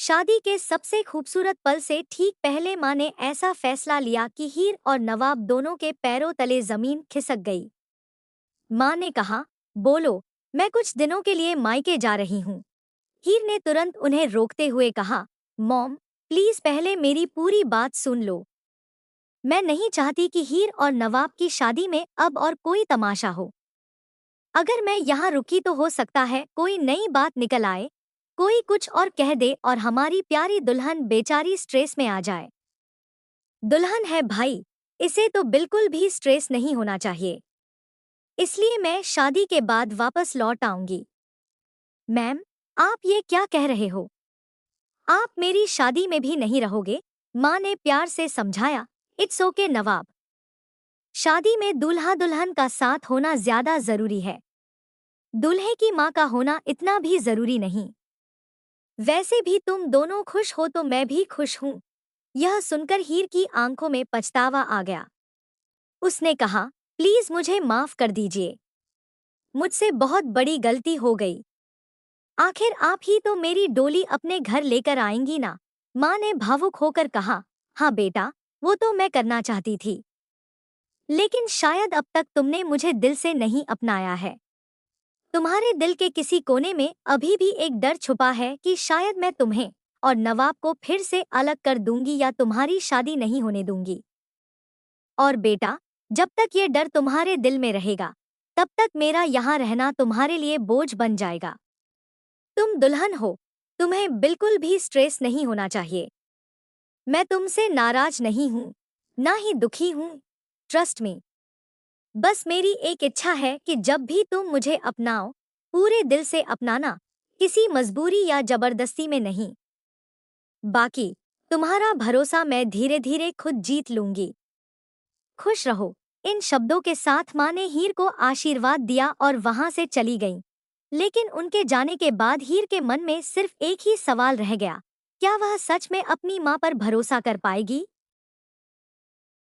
शादी के सबसे खूबसूरत पल से ठीक पहले माँ ने ऐसा फैसला लिया कि हीर और नवाब दोनों के पैरों तले जमीन खिसक गई। माँ ने कहा, बोलो, मैं कुछ दिनों के लिए मायके जा रही हूँ। हीर ने तुरंत उन्हें रोकते हुए कहा, मॉम, प्लीज पहले मेरी पूरी बात सुन लो। मैं नहीं चाहती कि हीर और नवाब की शादी में अब और कोई तमाशा हो। अगर मैं यहाँ रुकी तो हो सकता है कोई नई बात निकल आए, कोई कुछ और कह दे और हमारी प्यारी दुल्हन बेचारी स्ट्रेस में आ जाए। दुल्हन है भाई, इसे तो बिल्कुल भी स्ट्रेस नहीं होना चाहिए। इसलिए मैं शादी के बाद वापस लौट आऊंगी। मैम, आप ये क्या कह रहे हो? आप मेरी शादी में भी नहीं रहोगे? माँ ने प्यार से समझाया। इट्स ओके नवाब, शादी में दूल्हा दुल्हन का साथ होना ज्यादा जरूरी है, दूल्हे की माँ का होना इतना भी जरूरी नहीं। वैसे भी तुम दोनों खुश हो तो मैं भी खुश हूँ। यह सुनकर हीर की आंखों में पछतावा आ गया। उसने कहा, प्लीज मुझे माफ कर दीजिए, मुझसे बहुत बड़ी गलती हो गई। आखिर आप ही तो मेरी डोली अपने घर लेकर आएंगी ना? माँ ने भावुक होकर कहा, हाँ बेटा, वो तो मैं करना चाहती थी, लेकिन शायद अब तक तुमने मुझे दिल से नहीं अपनाया है। तुम्हारे दिल के किसी कोने में अभी भी एक डर छुपा है कि शायद मैं तुम्हें और नवाब को फिर से अलग कर दूंगी या तुम्हारी शादी नहीं होने दूंगी। और बेटा, जब तक ये डर तुम्हारे दिल में रहेगा, तब तक मेरा यहाँ रहना तुम्हारे लिए बोझ बन जाएगा। तुम दुल्हन हो, तुम्हें बिल्कुल भी स्ट्रेस नहीं होना चाहिए। मैं तुमसे नाराज नहीं हूँ, ना ही दुखी हूँ। Trust me. बस मेरी एक इच्छा है कि जब भी तुम मुझे अपनाओ, पूरे दिल से अपनाना, किसी मजबूरी या जबरदस्ती में नहीं। बाकी तुम्हारा भरोसा मैं धीरे धीरे खुद जीत लूंगी। खुश रहो। इन शब्दों के साथ माँ ने हीर को आशीर्वाद दिया और वहां से चली गईं। लेकिन उनके जाने के बाद हीर के मन में सिर्फ एक ही सवाल रह गया, क्या वह सच में अपनी माँ पर भरोसा कर पाएगी?